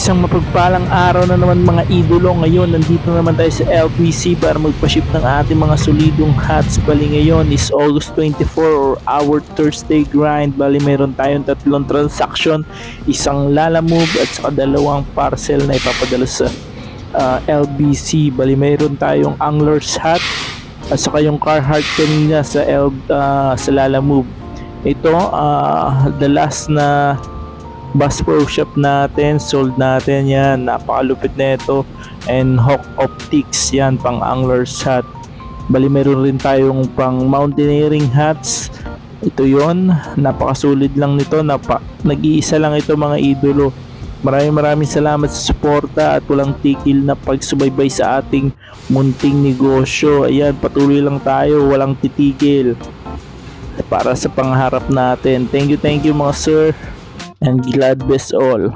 Isang mapagpalang araw na naman mga idolo. Ngayon nandito naman tayo sa LBC para magpa-ship ng ating mga solidong hats. Bali ngayon is August 24 or our Thursday grind. Bali meron tayong tatlong transaction, isang Lalamove at saka dalawang parcel na ipapadala sa LBC. Bali meron tayong Angler's hat at saka yung Carhartt kanina sa Lalamove. Ito the last na Bass Pro Shop natin, sold natin yan, napakalupit na ito. And Hawk Optics yan, pang Angler's hat. Bali meron rin tayong pang mountaineering hats. Ito yon, napakasulit lang nito, nag-iisa lang ito mga idolo. Maraming salamat sa suporta at walang tigil na pagsubaybay sa ating munting negosyo. Ayan, patuloy lang tayo, walang titigil para sa pangarap natin. Thank you mga sir, and God bless all.